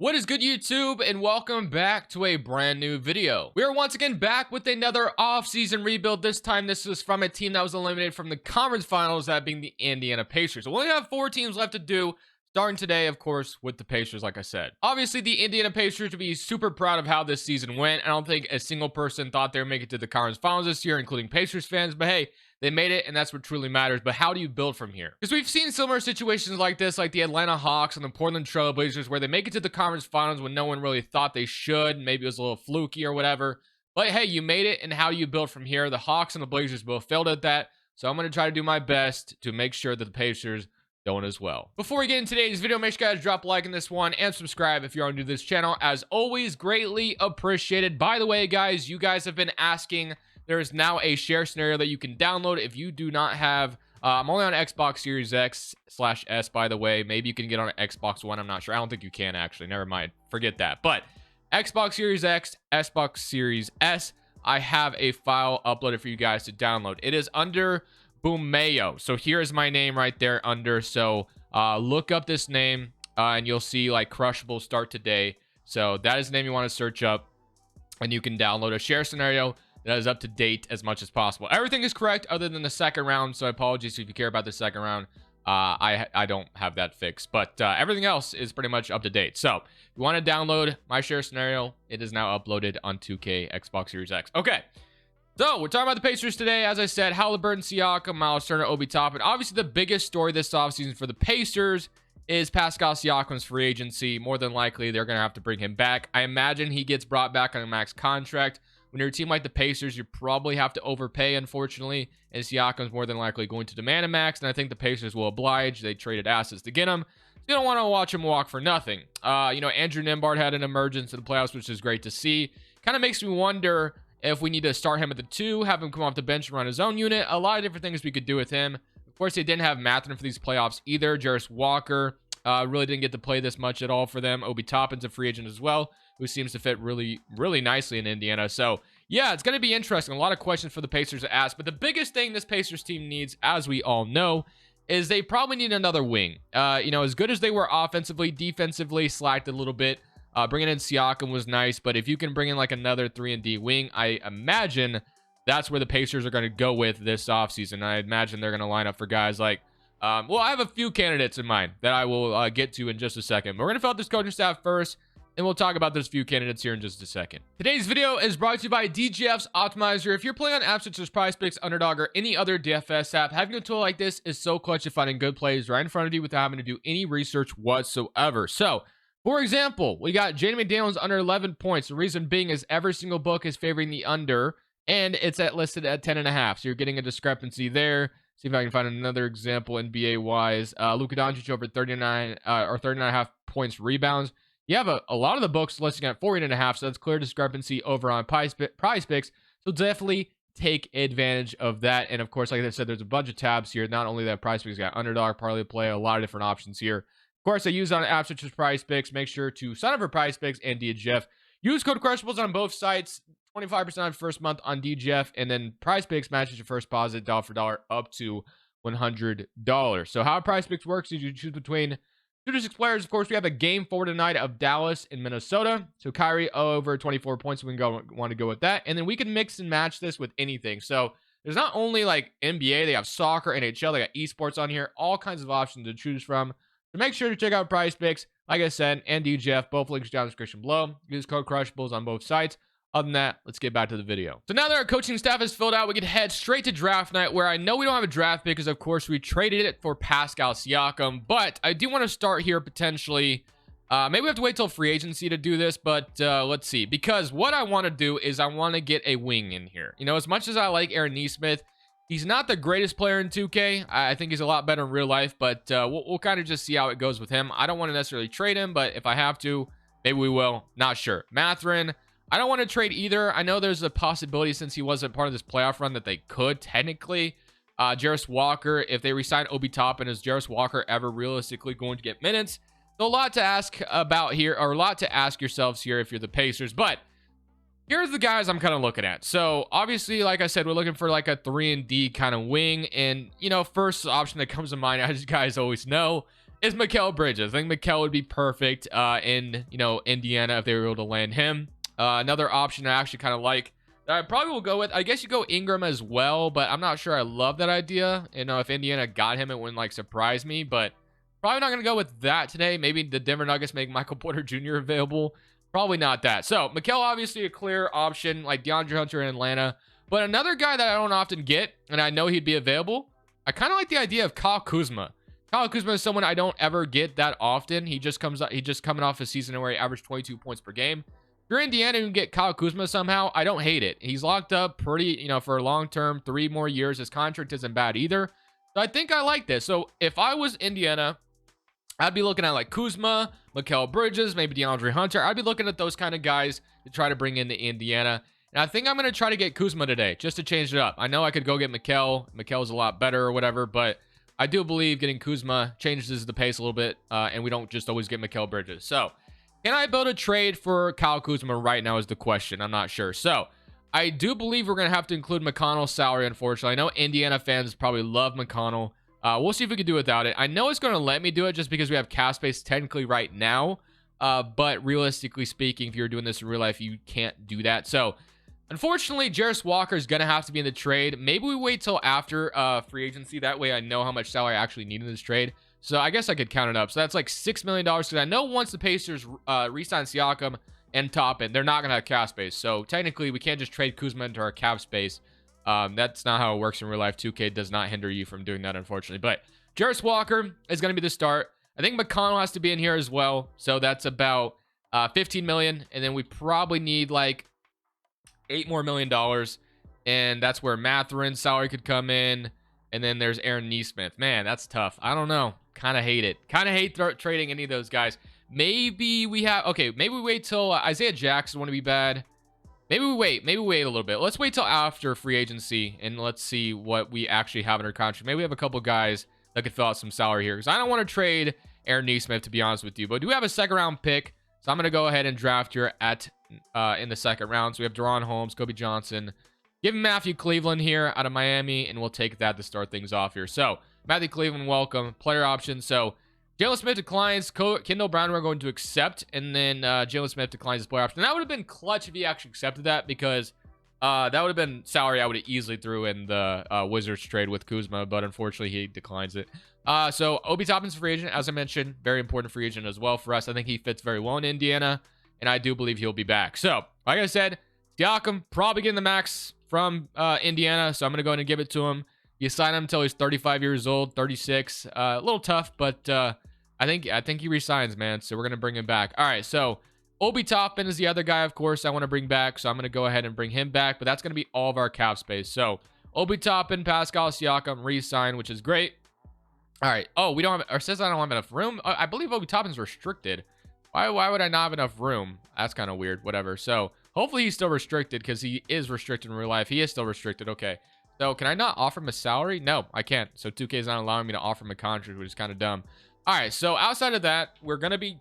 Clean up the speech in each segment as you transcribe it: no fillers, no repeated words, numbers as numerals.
What is good, YouTube, and welcome back to a brand new video. We are once again back with another off-season rebuild. This time this is from a team that was eliminated from the conference finals, that being the Indiana Pacers. We only have 4 teams left to do, starting today, of course, with the Pacers, like I said. Obviously, the Indiana Pacers should be super proud of how this season went. I don't think a single person thought they would make it to the conference finals this year, including Pacers fans, but hey, they made it, and that's what truly matters. But how do you build from here? Because we've seen similar situations like this, like the Atlanta Hawks and the Portland Trail Blazers, where they make it to the conference finals when no one really thought they should. Maybe it was a little fluky or whatever. But hey, you made it, and how do you build from here? The Hawks and the Blazers both failed at that. So I'm going to try to do my best to make sure that the Pacers don't as well. Before we get into today's video, make sure you guys drop a like in this one and subscribe if you're new to this channel. As always, greatly appreciated. By the way, guys, you guys have been asking. There is now a share scenario that you can download if you do not have. I'm only on Xbox Series X/S, by the way. Maybe you can get on Xbox One. I'm not sure. I don't think you can, actually. Never mind. Forget that. But Xbox Series X, Xbox Series S, I have a file uploaded for you guys to download. It is under Boomeo. So here's my name right there under. So look up this name and you'll see like Crushables start today. So that is the name you want to search up, and you can download a share scenario that is up to date as much as possible. Everything is correct other than the second round, so apologies if you care about the second round. I don't have that fixed, but everything else is pretty much up to date. So if you want to download my share scenario, it is now uploaded on 2K Xbox Series X. Okay, so we're talking about the Pacers today. As I said, Halliburton, Siakam, Miles Turner, Obi Toppin. Obviously, the biggest story this offseason for the Pacers is Pascal Siakam's free agency. More than likely, they're going to have to bring him back. I imagine he gets brought back on a max contract. When you're a team like the Pacers, you probably have to overpay, unfortunately, and Siakam's more than likely going to demand a max, and I think the Pacers will oblige. They traded assets to get him, so you don't want to watch him walk for nothing. Andrew Nembhard had an emergence in the playoffs, which is great to see. Kind of makes me wonder if we need to start him at the 2, have him come off the bench and run his own unit. A lot of different things we could do with him. Of course, they didn't have Mathurin for these playoffs either. Jarris Walker really didn't get to play this much at all for them. Obi Toppin's a free agent as well, who seems to fit really, really nicely in Indiana. So, yeah, it's going to be interesting. A lot of questions for the Pacers to ask. But the biggest thing this Pacers team needs, as we all know, is they probably need another wing. As good as they were offensively, defensively slacked a little bit. Bringing in Siakam was nice. But if you can bring in like another 3-and-D wing, I imagine that's where the Pacers are going to go with this offseason. I imagine they're going to line up for guys like, I have a few candidates in mind that I will get to in just a second. But we're going to fill out this coaching staff first, and we'll talk about those few candidates here in just a second. Today's video is brought to you by DGF's Optimizer. If you're playing on apps such as PrizePicks, Underdog, or any other DFS app, having a tool like this is so clutch at finding good plays right in front of you without having to do any research whatsoever. So, for example, we got Jaden McDaniels under 11 points. The reason being is every single book is favoring the under, and it's listed at 10.5. So you're getting a discrepancy there. See if I can find another example NBA-wise. Luka Doncic over 39 or 39.5 points rebounds. You have a lot of the books listing at 14.5, so that's clear discrepancy over on PrizePicks. So definitely take advantage of that. And of course, like I said, there's a bunch of tabs here. Not only that, PrizePicks got Underdog, Parlay Play, a lot of different options here. Of course, I use on apps such as PrizePicks. Make sure to sign up for PrizePicks and DGF. Use code Crushables on both sites. 25% on first month on DGF, and then PrizePicks matches your first deposit dollar for dollar up to $100. So how PrizePicks works is you choose between 2 to 6 players. Of course, we have a game 4 tonight of Dallas and Minnesota. So Kyrie over 24 points. We can want to go with that, and then we can mix and match this with anything. So there's not only like NBA, they have soccer, NHL, they got esports on here, all kinds of options to choose from. So make sure to check out PrizePicks, like I said, and DGF. Both links down in the description below. Use code Crushables on both sites. Other than that, let's get back to the video. So now that our coaching staff is filled out, we can head straight to draft night, where I know we don't have a draft pick because, of course, we traded it for Pascal Siakam. But I do want to start here potentially. Maybe we have to wait till free agency to do this, but let's see. Because what I want to do is I want to get a wing in here. As much as I like Aaron Nesmith, he's not the greatest player in 2K. I think he's a lot better in real life, but we'll kind of just see how it goes with him. I don't want to necessarily trade him, but if I have to, maybe we will. Not sure. Mathurin, I don't want to trade either. I know there's a possibility, since he wasn't part of this playoff run, that they could technically. Jarris Walker, if they resign Obi Toppin, is Jarris Walker ever realistically going to get minutes? So a lot to ask about here, or a lot to ask yourselves here if you're the Pacers. But here's the guys I'm kind of looking at. So obviously, like I said, we're looking for like a 3-and-D kind of wing. And, first option that comes to mind, as you guys always know, is Mikal Bridges. I think Mikal would be perfect in, Indiana if they were able to land him. Another option I actually kind of like that I probably will go with, I guess you go Ingram as well, but I'm not sure I love that idea. If Indiana got him, it wouldn't like surprise me, but probably not going to go with that today. Maybe the Denver Nuggets make Michael Porter Jr. available. Probably not that. So Mikal, obviously a clear option like DeAndre Hunter in Atlanta, but another guy that I don't often get, and I know he'd be available, I kind of like the idea of Kyle Kuzma. Kyle Kuzma is someone I don't ever get that often. He just coming off a season where he averaged 22 points per game. If you're Indiana and you get Kyle Kuzma somehow, I don't hate it. He's locked up pretty, for a long term, 3 more years. His contract isn't bad either. So I think I like this. So if I was Indiana, I'd be looking at like Kuzma, Mikal Bridges, maybe DeAndre Hunter. I'd be looking at those kind of guys to try to bring into Indiana. And I think I'm going to try to get Kuzma today just to change it up. I know I could go get Mikal. Mikal's a lot better or whatever, but I do believe getting Kuzma changes the pace a little bit, and we don't just always get Mikal Bridges. So, can I build a trade for Kyle Kuzma right now is the question. I'm not sure. So, I do believe we're going to have to include McConnell's salary, unfortunately. I know Indiana fans probably love McConnell. We'll see if we can do without it. I know it's going to let me do it just because we have cap space technically right now, but realistically speaking, if you're doing this in real life, you can't do that. So, unfortunately, Jarris Walker is going to have to be in the trade. Maybe we wait till after free agency. That way I know how much salary I actually need in this trade. So I guess I could count it up. So that's like $6 million because I know once the Pacers re-sign Siakam and Toppin, they're not going to have cap space. So technically, we can't just trade Kuzma into our cap space. That's not how it works in real life. 2K does not hinder you from doing that, unfortunately. But Jarris Walker is going to be the start. I think McConnell has to be in here as well. So that's about $15 million. And then we probably need like $8 more million, and that's where Matherin's salary could come in. And then there's Aaron Nesmith. Man, that's tough. I don't know. Kind of hate it. Kind of hate trading any of those guys. Maybe we wait till Isaiah Jackson wouldn't be bad. Maybe we wait a little bit. Let's wait till after free agency, and let's see what we actually have in our contract. Maybe we have a couple guys that could fill out some salary here, because I don't want to trade Aaron Nesmith, to be honest with you. But we do have a second round pick, so I'm going to go ahead and draft here in the second round. So we have Deron Holmes, Kobe Johnson. Give him Matthew Cleveland here out of Miami, and we'll take that to start things off here. So, Matthew Cleveland, welcome. Player option. So, Jalen Smith declines. Kendall Brown we're going to accept, and then Jalen Smith declines his player option. And that would have been clutch if he actually accepted that, because that would have been salary I would have easily threw in the Wizards trade with Kuzma, but unfortunately he declines it. So, Obi Toppin's free agent, as I mentioned, very important free agent as well for us. I think he fits very well in Indiana, and I do believe he'll be back. So, like I said, Siakam probably getting the max from Indiana, so I'm going to go ahead and give it to him. You sign him until he's 35 years old, 36. A little tough, but I think he resigns, man, so we're going to bring him back. All right, so Obi Toppin is the other guy, of course, I want to bring back, so I'm going to go ahead and bring him back, but that's going to be all of our cap space. So Obi Toppin, Pascal Siakam, re-sign, which is great. All right. Oh, we don't have, or says I don't have enough room. I believe Obi Toppin's restricted. Why would I not have enough room? That's kind of weird. Whatever. So hopefully he's still restricted, because he is restricted in real life. He is still restricted. Okay. So can I not offer him a salary? No, I can't. So 2K is not allowing me to offer him a contract, which is kind of dumb. All right. So outside of that, we're going to be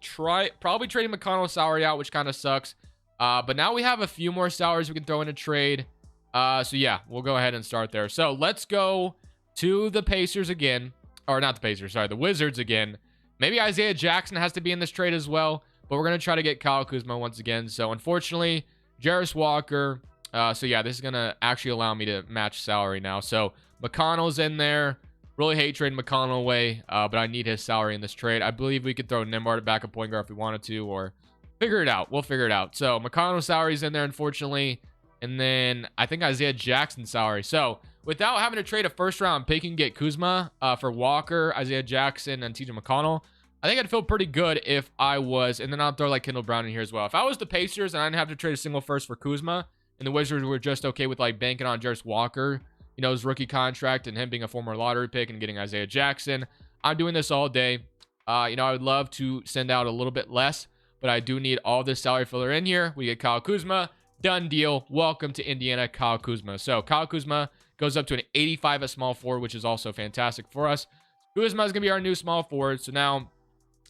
probably trading McConnell's salary out, which kind of sucks. But now we have a few more salaries we can throw in a trade. So yeah, we'll go ahead and start there. So let's go to the Pacers again. Or not the Pacers, sorry, the Wizards again. Maybe Isaiah Jackson has to be in this trade as well. But we're going to try to get Kyle Kuzma once again. So unfortunately, Jarris Walker. So yeah, this is going to actually allow me to match salary now. So McConnell's in there. Really hate trading McConnell away, but I need his salary in this trade. I believe we could throw Nembhard back at point guard if we wanted to, or figure it out. We'll figure it out. So McConnell's salary's in there, unfortunately. And then I think Isaiah Jackson's salary. So without having to trade a first round pick and get Kuzma for Walker, Isaiah Jackson, and TJ McConnell, I think I'd feel pretty good if I was, and then I'll throw like Kendall Brown in here as well. If I was the Pacers and I didn't have to trade a single first for Kuzma, and the Wizards were just okay with like banking on Jarris Walker, you know, his rookie contract and him being a former lottery pick and getting Isaiah Jackson, I'm doing this all day. You know, I would love to send out a little bit less, but I do need all this salary filler in here. We get Kyle Kuzma. Done deal. Welcome to Indiana, Kyle Kuzma. So Kyle Kuzma goes up to an 85 at small forward, which is also fantastic for us. Kuzma is going to be our new small forward. So now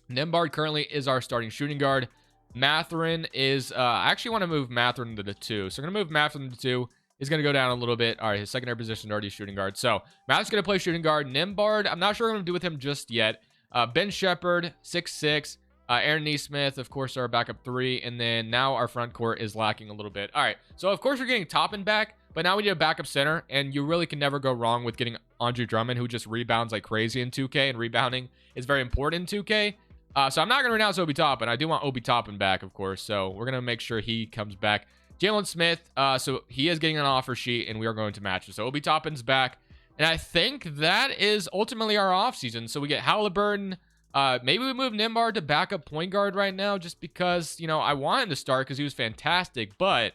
Nembhard currently is our starting shooting guard. Mathurin is, I actually want to move Mathurin to the 2. So I'm going to move Mathurin to 2. He's going to go down a little bit. All right, his secondary position is already shooting guard. So Matt's going to play shooting guard. Nembhard, I'm not sure what I'm going to do with him just yet. Ben Shepherd, 6'6". Aaron Nesmith, of course, our backup 3. And then now our front court is lacking a little bit. All right. So, of course, we're getting Toppin back. But now we need a backup center. And you really can never go wrong with getting Andre Drummond, who just rebounds like crazy in 2K. And rebounding is very important in 2K. So I'm not going to renounce Obi Toppin. I do want Obi Toppin back, of course. So we're going to make sure he comes back. Jalen Smith. So he is getting an offer sheet. And we are going to match it. So Obi Toppin's back. And I think that is ultimately our offseason. So we get Halliburton. Maybe we move Nembhard to backup point guard right now just because, you know, I want him to start because he was fantastic. But,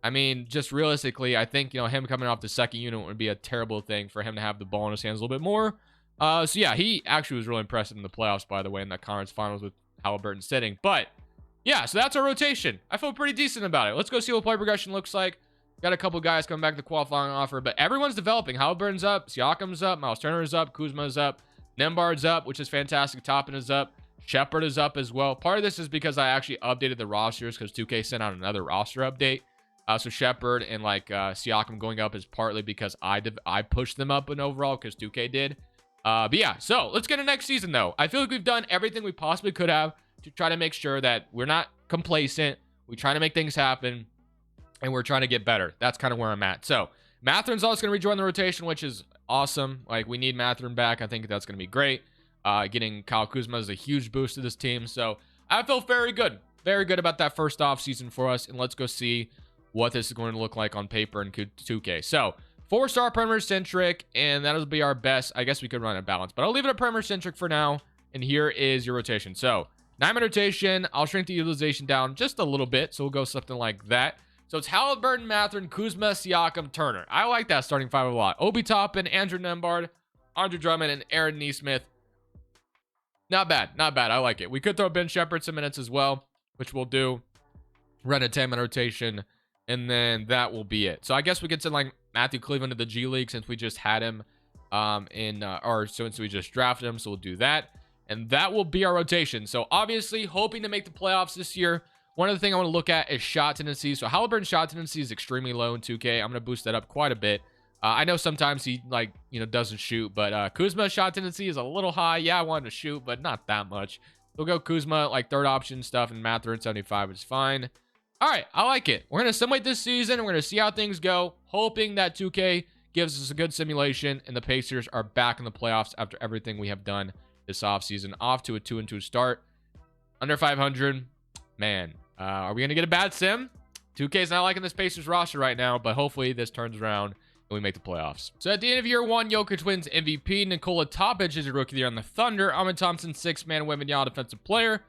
I mean, just realistically, I think, you know, him coming off the second unit would be a terrible thing for him to have the ball in his hands a little bit more. So, yeah, he actually was really impressive in the playoffs, by the way, in that conference finals with Halliburton sitting. But, yeah, so that's our rotation. I feel pretty decent about it. Let's go see what play progression looks like. Got a couple guys coming back to the qualifying offer, but everyone's developing. Halliburton's up, Siakam's up, Miles Turner's up, Kuzma's up. Nembhard's up, which is fantastic. Toppin is up. Shepherd is up as well. Part of this is because I actually updated the rosters because 2K sent out another roster update. So Shepherd and like Siakam going up is partly because I pushed them up in overall because 2K did. But yeah, so let's get to next season though. I feel like we've done everything we possibly could have to try to make sure that we're not complacent. We try to make things happen and we're trying to get better. That's kind of where I'm at. So Matherin's also going to rejoin the rotation, which is awesome. Like, we need Matherin back. I think that's going to be great. Getting Kyle Kuzma is a huge boost to this team. So I feel very good. Very good about that first offseason for us. And let's go see what this is going to look like on paper in 2K. So 4-star perimeter centric, and that'll be our best. I guess we could run a balance, but I'll leave it at perimeter centric for now. And here is your rotation. So 9-man rotation. I'll shrink the utilization down just a little bit. So we'll go something like that. So it's Halliburton, Mathurin, Kuzma, Siakam, Turner. I like that starting five a lot. Obi Toppin, Andrew Nembhard, Andre Drummond, and Aaron Nesmith. Not bad. Not bad. I like it. We could throw Ben Shepherd some minutes as well, which we'll do. Run a 10-man rotation, and then that will be it. So I guess we could send like Matthew Cleveland to the G League since we just had him since we just drafted him. So we'll do that. And that will be our rotation. So obviously hoping to make the playoffs this year. One other thing I want to look at is shot tendency. So Halliburton's shot tendency is extremely low in 2K. I'm going to boost that up quite a bit. I know sometimes he doesn't shoot, but Kuzma's shot tendency is a little high. Yeah, I wanted to shoot, but not that much. We'll go Kuzma, like third option stuff, and Matherin 75 is fine. All right, I like it. We're going to simulate this season. We're going to see how things go, hoping that 2K gives us a good simulation, and the Pacers are back in the playoffs after everything we have done this offseason. Off to a 2-2 start. Under 500. Man. Are we going to get a bad sim? 2K's not liking this Pacers roster right now, but hopefully this turns around and we make the playoffs. So at the end of year one, Jokic wins MVP. Nikola Topic is your rookie of the year on the Thunder. Ahmed Thompson, 6-man Wembanyama defensive player.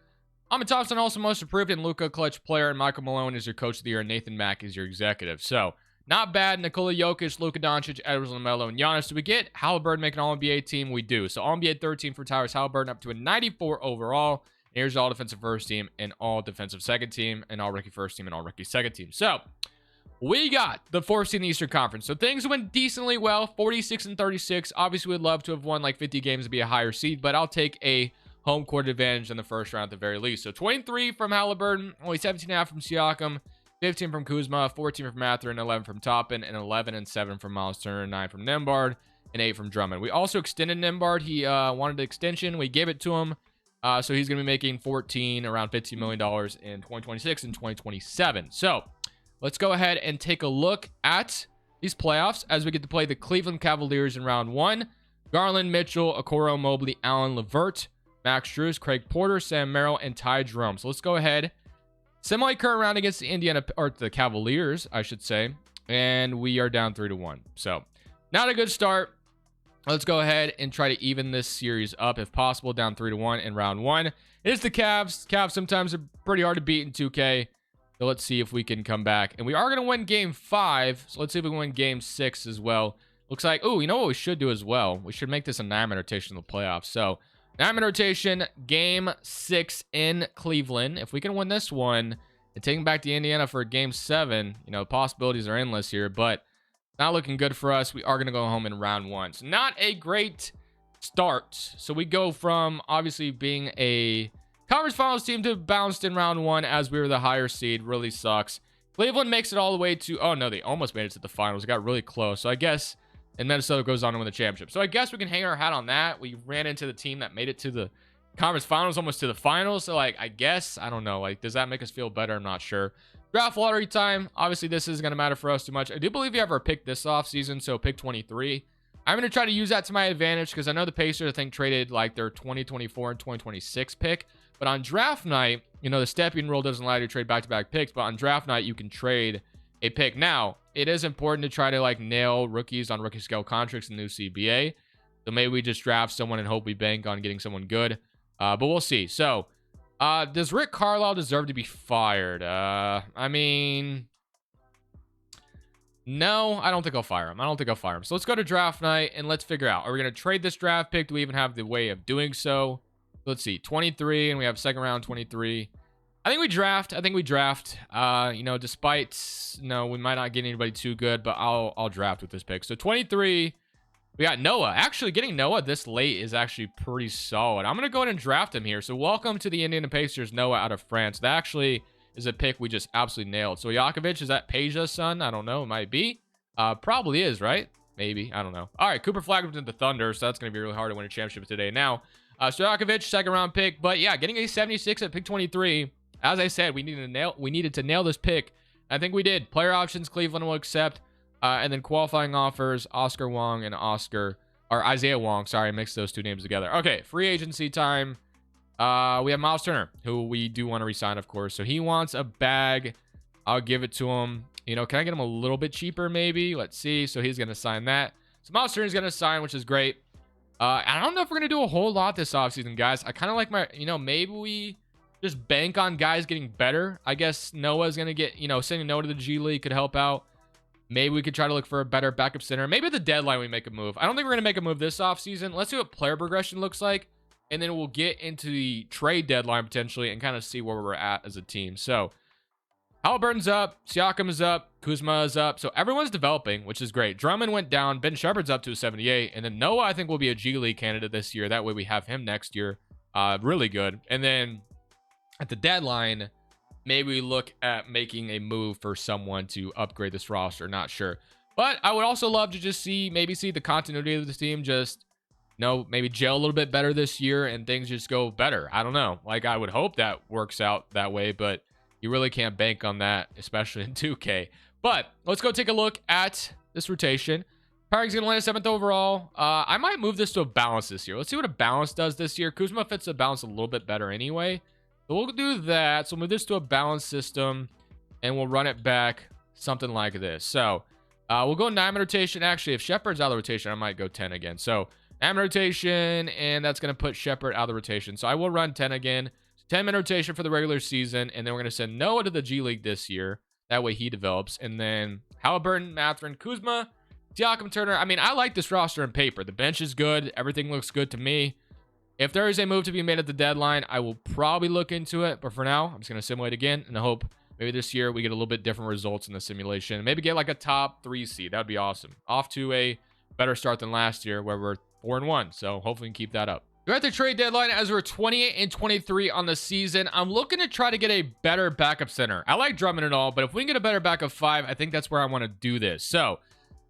Ahmed Thompson also most improved, and Luka clutch player. And Michael Malone is your coach of the year. And Nathan Mack is your executive. So not bad. Nikola Jokic, Luka Doncic, Edwards LaMelo, and Giannis. Do we get Halliburton make an All-NBA team? We do. So All-NBA third team for Tyrese Halliburton up to a 94 overall. Here's all defensive first team and all defensive second team and all rookie first team and all rookie second team. So we got the fourth seed in the Eastern Conference. So things went decently well, 46-36. Obviously, we'd love to have won like 50 games to be a higher seed, but I'll take a home court advantage in the first round at the very least. So 23 from Halliburton, only 17.5 from Siakam, 15 from Kuzma, 14 from Matherin, 11 from Toppin, and 11 and 7 from Miles Turner, 9 from Nembhard, and 8 from Drummond. We also extended Nembhard. He wanted an extension. We gave it to him. So he's going to be making around $15 million in 2026 and 2027. So let's go ahead and take a look at these playoffs as we get to play the Cleveland Cavaliers in round one. Garland, Mitchell, Okoro, Mobley, Allen, LeVert, Max Strus, Craig Porter, Sam Merrill, and Ty Jerome. So let's go ahead. Semi current round against the Cavaliers, I should say. And we are down 3-1. So not a good start. Let's go ahead and try to even this series up if possible, down 3-1 in round one. It is the Cavs. Cavs sometimes are pretty hard to beat in 2K. So let's see if we can come back. And we are going to win game 5. So let's see if we can win game 6 as well. Looks like, oh, you know what we should do as well? We should make this a 9-man rotation in the playoffs. So 9-man rotation, game 6 in Cleveland. If we can win this one and taking back to Indiana for game 7, possibilities are endless here, but not looking good for us. We are going to go home in round one. So not a great start. So we go from obviously being a conference finals team to bounced in round one as we were the higher seed. Really sucks. Cleveland makes it all the way to, oh no, they almost made it to the finals. It got really close. So I guess and Minnesota goes on to win the championship. So I guess we can hang our hat on that. We ran into the team that made it to the conference finals, almost to the finals. So, like, I guess, I don't know. Like, does that make us feel better? I'm not sure. Draft lottery time. Obviously, this isn't going to matter for us too much. I do believe we have our pick this offseason, so pick 23. I'm going to try to use that to my advantage because I know the Pacers, I think, traded, like, their 2024 and 2026 pick. But on draft night, you know, the stepping rule doesn't allow you to trade back-to-back picks, but on draft night, you can trade a pick. Now, it is important to try to, like, nail rookies on rookie scale contracts in the new CBA. So maybe we just draft someone and hope we bank on getting someone good. But we'll see. So, does Rick Carlisle deserve to be fired? I mean, no, I don't think I'll fire him. So let's go to draft night and let's figure out, are we going to trade this draft pick? Do we even have the way of doing so? Let's see, 23, and we have second round 23. I think we draft. You know, despite, no, we might not get anybody too good, but I'll draft with this pick. So 23. We got Noah. Actually, getting Noah this late is actually pretty solid. I'm going to go ahead and draft him here. So welcome to the Indiana Pacers, Noah out of France. That actually is a pick we just absolutely nailed. So Jakovic, is that Peja's son? I don't know. It might be. Probably is, right? Maybe. I don't know. All right, Cooper Flagg to the Thunder, so that's going to be really hard to win a championship today. Now, Stojakovic, second round pick. But yeah, getting a 76 at pick 23. As I said, we needed to nail this pick. I think we did. Player options, Cleveland will accept. And then qualifying offers, Oscar Wong and Isaiah Wong. Sorry, I mixed those two names together. Okay, free agency time. We have Miles Turner, who we do want to resign, of course. So he wants a bag. I'll give it to him. You know, can I get him a little bit cheaper, maybe? Let's see. So he's going to sign that. So Miles Turner's going to sign, which is great. I don't know if we're going to do a whole lot this offseason, guys. I kind of like my, you know, maybe we just bank on guys getting better. I guess Noah's going to get, you know, sending Noah to the G League could help out. Maybe we could try to look for a better backup center. Maybe at the deadline we make a move. I don't think we're going to make a move this offseason. Let's see what player progression looks like. And then we'll get into the trade deadline potentially and kind of see where we're at as a team. So, Halliburton's up. Siakam is up. Kuzma is up. So, everyone's developing, which is great. Drummond went down. Ben Shepherd's up to a 78. And then Noah, I think, will be a G League candidate this year. That way we have him next year. Really good. And then at the deadline, maybe we look at making a move for someone to upgrade this roster. Not sure. But I would also love to just see the continuity of this team just, you know, maybe gel a little bit better this year and things just go better. I don't know. Like, I would hope that works out that way, but you really can't bank on that, especially in 2K. But let's go take a look at this rotation. Parag's going to land 7th overall. I might move this to a balance this year. Let's see what a balance does this year. Kuzma fits a balance a little bit better anyway. So we'll do that. So we'll move this to a balanced system, and we'll run it back something like this. So we'll go 9-man rotation. Actually, if Shepard's out of the rotation, I might go 10 again. So 9-man rotation, and that's going to put Shepard out of the rotation. So I will run 10 again. 10-man rotation for the regular season, and then we're going to send Noah to the G League this year. That way he develops. And then Halliburton, Mathurin, Kuzma, Siakam, Turner. I mean, I like this roster on paper. The bench is good. Everything looks good to me. If there is a move to be made at the deadline, I will probably look into it. But for now, I'm just going to simulate again. And I hope maybe this year we get a little bit different results in the simulation. Maybe get like a top 3 seed. That would be awesome. Off to a better start than last year where we're 4-1. So hopefully we can keep that up. We're at the trade deadline as we're 28 and 23 on the season. I'm looking to try to get a better backup center. I like Drummond and all, but if we can get a better backup 5, I think that's where I want to do this. So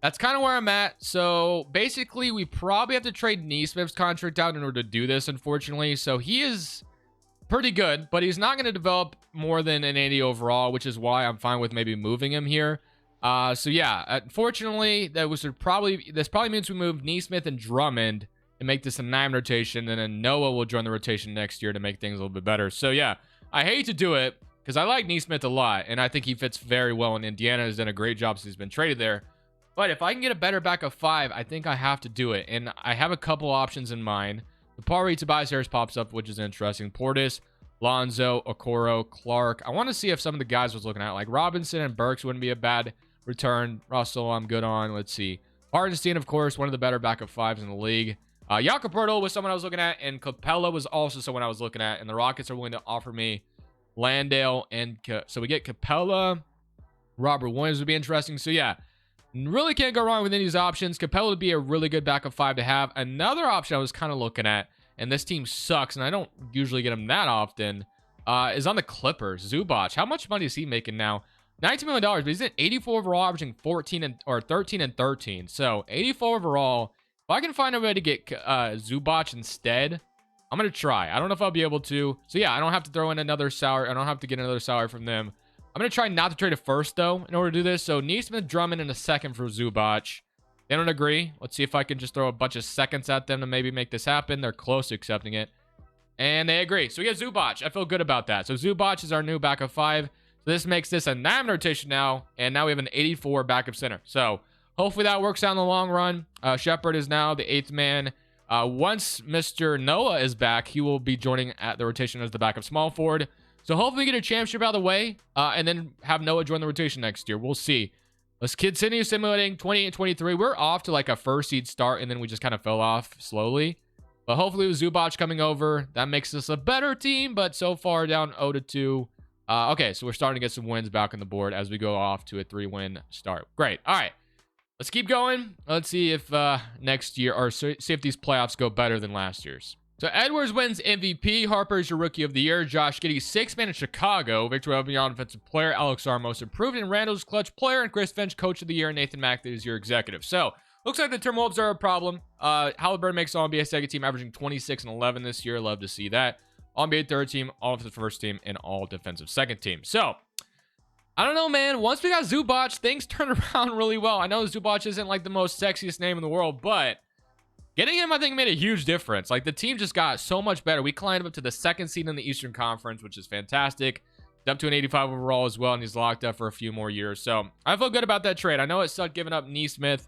that's kind of where I'm at. So basically, we probably have to trade Neesmith's contract out in order to do this, unfortunately. So he is pretty good, but he's not going to develop more than an 80 overall, which is why I'm fine with maybe moving him here. So yeah, unfortunately, this probably means we move Neesmith and Drummond and make this a 9 rotation, and then Noah will join the rotation next year to make things a little bit better. So yeah, I hate to do it because I like Neesmith a lot, and I think he fits very well in Indiana. Has done a great job since he's been traded there. But if I can get a better backup 5, I think I have to do it. And I have a couple options in mind. Napari, Tobias Harris pops up, which is interesting. Portis, Lonzo, Okoro, Clark. I want to see if some of the guys I was looking at, like Robinson and Burks, wouldn't be a bad return. Russell, I'm good on. Let's see. Hardenstein, of course, one of the better backup 5s in the league. Jakob Poeltl was someone I was looking at, and Capella was also someone I was looking at. And the Rockets are willing to offer me Landale. So we get Capella. Robert Williams would be interesting. So yeah. Really can't go wrong with any of these options. Capella would be a really good backup 5 to have. Another option I was kind of looking at, and this team sucks, and I don't usually get them that often, is on the Clippers. Zubac. How much money is he making now? $19 million, but he's at 84 overall, averaging 13 and 13. So 84 overall. If I can find a way to get Zubac instead, I'm going to try. I don't know if I'll be able to. So yeah, I don't have to throw in another salary. I don't have to get another salary from them. I'm going to try not to trade a first, though, in order to do this. So Neesmith, Drummond, and a second for Zubac. They don't agree. Let's see if I can just throw a bunch of seconds at them to maybe make this happen. They're close to accepting it. And they agree. So we get Zubac. I feel good about that. So Zubac is our new backup 5. So this makes this a 9 rotation now. And now we have an 84 backup center. So hopefully that works out in the long run. Shepard is now the 8th man. Once Mr. Noah is back, he will be joining at the rotation as the backup small forward. So hopefully we get a championship out of the way. And then have Noah join the rotation next year. We'll see. Let's continue simulating 28 and 23. We're off to like a first seed start. And then we just kind of fell off slowly. But hopefully with Zubac coming over, that makes us a better team. But so far down 0-2. Okay, so we're starting to get some wins back on the board as we go off to a 3-win start. Great. All right. Let's keep going. Let's see if next year, or see if these playoffs go better than last year's. So Edwards wins MVP. Harper's your Rookie of the Year. Josh Giddey, 6th man in Chicago. Victor Wembanyama, Offensive Player. Alex Sarr, Most Improved. And Randall's Clutch Player. And Chris Finch, Coach of the Year. And Nathan Mack is your Executive. So looks like the Timberwolves are a problem. Halliburton makes All-NBA second team, averaging 26 and 11 this year. Love to see that. All-NBA third team, All-Defensive first team, and All-Defensive second team. So I don't know, man. Once we got Zubac, things turned around really well. I know Zubac isn't like the most sexiest name in the world, but getting him, I think, made a huge difference. Like, the team just got so much better. We climbed up to the 2nd seed in the Eastern Conference, which is fantastic. He's up to an 85 overall as well, and he's locked up for a few more years. So I feel good about that trade. I know it sucked giving up Neesmith,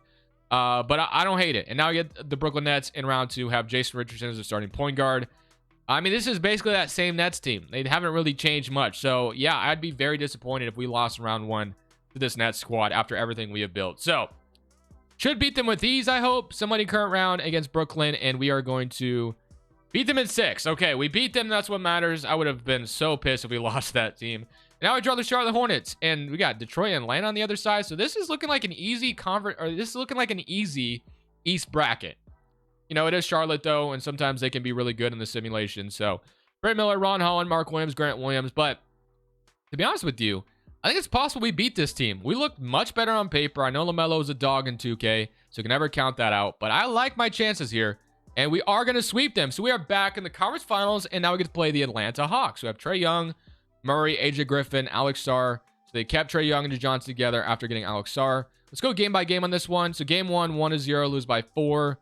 but I don't hate it. And now we get the Brooklyn Nets in round 2, have Jason Richardson as a starting point guard. I mean, this is basically that same Nets team. They haven't really changed much. So, yeah, I'd be very disappointed if we lost round 1 to this Nets squad after everything we have built. So, should beat them with ease, I hope. Somebody current round against Brooklyn, and we are going to beat them in 6. Okay, we beat them. That's what matters. I would have been so pissed if we lost that team. Now we draw the Charlotte Hornets, and we got Detroit and Atlanta on the other side. So, this is looking like an easy this is looking like an easy East bracket. You know, it is Charlotte, though, and sometimes they can be really good in the simulation. So, Brett Miller, Ron Holland, Mark Williams, Grant Williams. But to be honest with you, I think it's possible we beat this team. We look much better on paper. I know LaMelo is a dog in 2K, so you can never count that out. But I like my chances here, and we are going to sweep them. So, we are back in the conference finals, and now we get to play the Atlanta Hawks. We have Trae Young, Murray, AJ Griffin, Alex Sarr. So, they kept Trae Young and DeJounte together after getting Alex Sarr. Let's go game by game on this one. So, game 1, 1-0, lose by 4.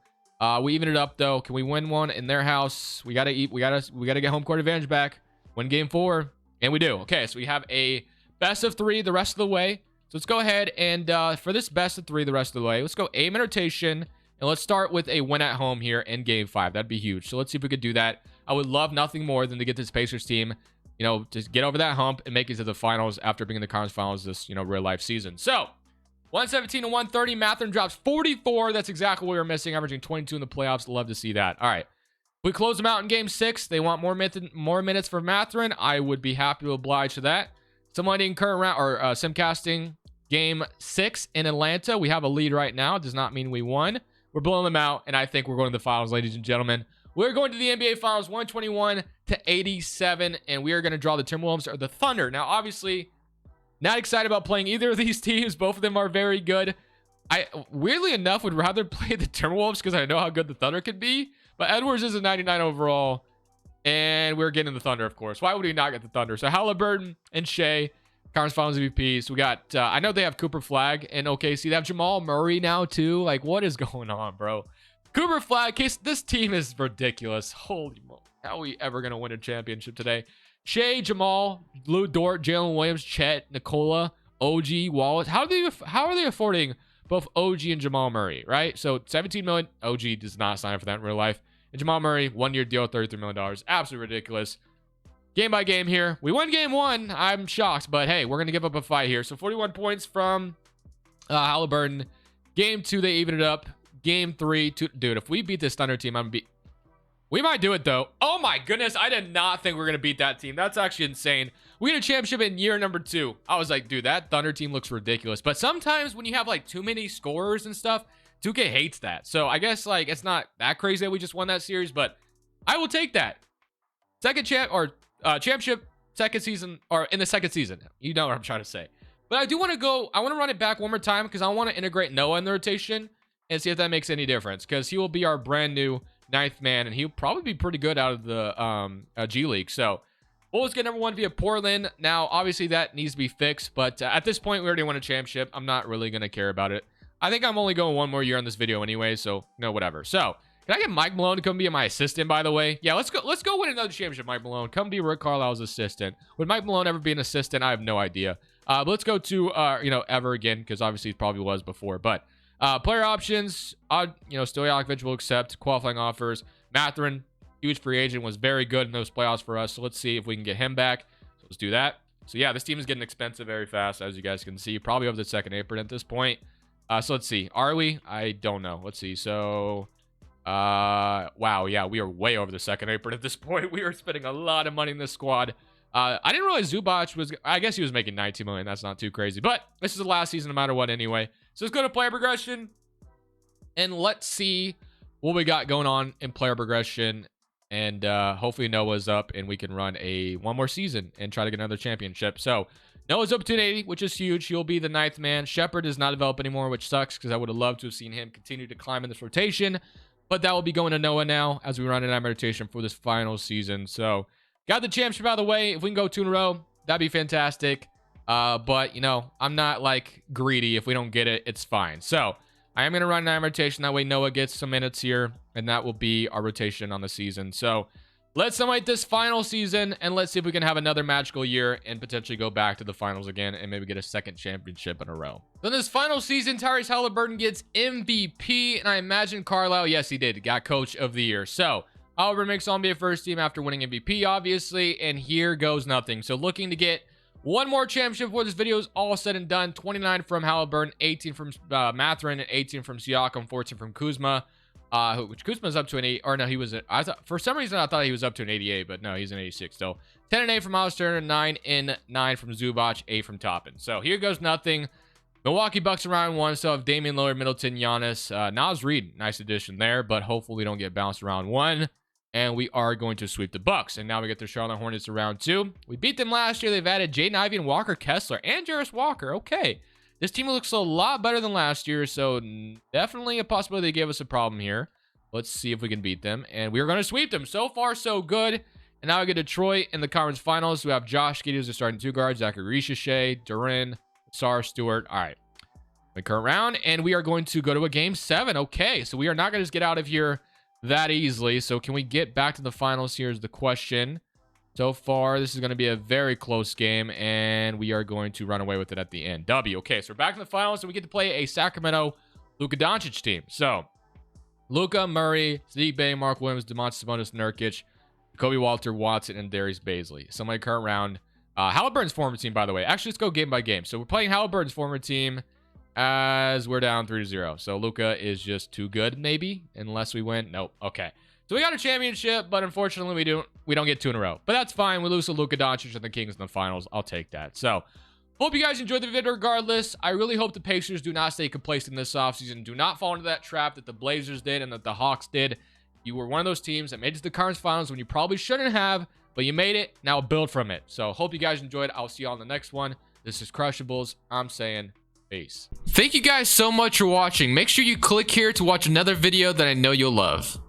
We even it up though. Can we win one in their house? We gotta get home court advantage back. Win game 4, and we do. Okay, so we have a best of 3 the rest of the way. So let's go ahead and for this best of 3 the rest of the way, let's go aim and rotation, and let's start with a win at home here in game 5. That'd be huge. So let's see if we could do that. I would love nothing more than to get this Pacers team, you know, to get over that hump and make it to the finals after being in the conference finals this, you know, real life season. So 117 to 130. Mathurin drops 44. That's exactly what we were missing, averaging 22 in the playoffs. Love to see that. All right. We close them out in game 6. They want more minutes for Mathurin. I would be happy to oblige to that. Someone in current round or simcasting game 6 in Atlanta. We have a lead right now. It does not mean we won. We're blowing them out, and I think we're going to the finals, ladies and gentlemen. We're going to the NBA Finals 121 to 87, and we are going to draw the Timberwolves or the Thunder. Now, obviously, not excited about playing either of these teams. Both of them are very good. I, weirdly enough, would rather play the Timberwolves because I know how good the Thunder could be. But Edwards is a 99 overall, and we're getting the Thunder, of course. Why would we not get the Thunder? So Halliburton and Shea, Conference Finals MVPs. We got, I know they have Cooper Flagg and OKC. They have Jamal Murray now, too. Like, what is going on, bro? Cooper Flagg, this team is ridiculous. Holy moly. How are we ever going to win a championship today? Shea, Jamal, Lou Dort, Jalen Williams, Chet, Nikola, OG, Wallace. How are they affording both OG and Jamal Murray, right? So $17 million. OG does not sign up for that in real life. And Jamal Murray, 1-year deal, $33 million. Absolutely ridiculous. Game by game here. We won game 1. I'm shocked, but hey, we're going to give up a fight here. So 41 points from Halliburton. Game 2, they even it up. Game 3, dude, if we beat this Thunder team, we might do it, though. Oh, my goodness. I did not think we were going to beat that team. That's actually insane. We had a championship in year number 2. I was like, dude, that Thunder team looks ridiculous. But sometimes when you have, like, too many scorers and stuff, 2K hates that. So I guess, like, it's not that crazy that we just won that series, but I will take that. Championship, second season, or in the second season. You know what I'm trying to say. But I do want to go, I want to run it back one more time because I want to integrate Noah in the rotation and see if that makes any difference, because he will be our brand new 9th man, and he'll probably be pretty good out of the G League. So Bulls get number 1 via Portland. Now, obviously, that needs to be fixed, but at this point, we already won a championship. I'm not really going to care about it. I think I'm only going 1 more year on this video anyway, so no, whatever. So, can I get Mike Malone to come be my assistant, by the way? Yeah, let's go win another championship, Mike Malone. Come be Rick Carlisle's assistant. Would Mike Malone ever be an assistant? I have no idea. But let's go to, ever again, because obviously it probably was before. But player options, Stojakovic will accept qualifying offers. Mathurin, huge free agent, was very good in those playoffs for us. So let's see if we can get him back. So let's do that. So yeah, this team is getting expensive very fast, as you guys can see. Probably over the second apron at this point. So let's see. Are we? I don't know. Let's see. So, wow. Yeah, we are way over the second apron at this point. We are spending a lot of money in this squad. I didn't realize Zubac was, I guess he was making 19 million. That's not too crazy, but this is the last season no matter what anyway. So let's go to player progression and let's see what we got going on in player progression. And hopefully Noah's up and we can run one more season and try to get another championship. So Noah's up to an 80, which is huge. He'll be the 9th man. Shepard does not develop anymore, which sucks because I would have loved to have seen him continue to climb in this rotation. But that will be going to Noah now as we run an rotation for this final season. So got the championship out of the way. If we can go 2 in a row, that'd be fantastic. But, I'm not, greedy. If we don't get it, it's fine. So I am going to run an rotation. That way Noah gets some minutes here, and that will be our rotation on the season. So let's summate this final season, and let's see if we can have another magical year and potentially go back to the finals again and maybe get a second championship in a row. Then this final season, Tyrese Halliburton gets MVP, and I imagine Carlisle, yes, he did, got Coach of the Year. So Halliburton makes on-NBA first team after winning MVP, obviously, and here goes nothing. So looking to get 1 more championship before this video is all said and done. 29 from Halliburton, 18 from Mathurin, and 18 from Siakam, 14 from Kuzma. Which Kuzma's up to an 8, or no, he was, I thought, for some reason I thought he was up to an 88, but no, he's an 86 still. 10 and 8 from Alistair, 9 and 9 from Zubac, 8 from Toppin. So here goes nothing. Milwaukee Bucks in round 1, still have Damian Lillard, Middleton, Giannis, Naz Reid, nice addition there, but hopefully we don't get bounced round 1. And we are going to sweep the Bucks. And now we get the Charlotte Hornets in round 2. We beat them last year. They've added Jaden Ivey and Walker Kessler and Jarris Walker. Okay. This team looks a lot better than last year, so definitely a possibility they gave us a problem here. Let's see if we can beat them. And we are going to sweep them. So far, so good. And now we get Detroit in the conference finals. We have Josh Giddey, who's the starting 2 guards, Zachary Richeche, Durin, Sar Stewart. All right. The current round. And we are going to go to a game 7. Okay. So we are not going to just get out of here that easily. So can we get back to the finals? Here's the question. So far, this is going to be a very close game, and we are going to run away with it at the end. W. Okay, so we're back in the finals, and we get to play a Sacramento Luka Doncic team. So Luka, Murray, Sadiq Bey, Mark Williams, Domantas Sabonis, Nurkic, Kobe Walter, Watson, and Darius Bazley. So my current round. Halliburton's former team, by the way. Actually, let's go game by game. So we're playing Halliburton's former team as we're down 3-0. So Luka is just too good, maybe, unless we win. Nope. Okay. So we got a championship, but unfortunately we don't get 2 in a row. But that's fine. We lose to Luka Doncic and the Kings in the finals. I'll take that. So hope you guys enjoyed the video regardless. I really hope the Pacers do not stay complacent this offseason. Do not fall into that trap that the Blazers did and that the Hawks did. You were one of those teams that made it to the conference finals when you probably shouldn't have, but you made it. Now build from it. So hope you guys enjoyed. I'll see you all in the next one. This is Crushables. I'm saying peace. Thank you guys so much for watching. Make sure you click here to watch another video that I know you'll love.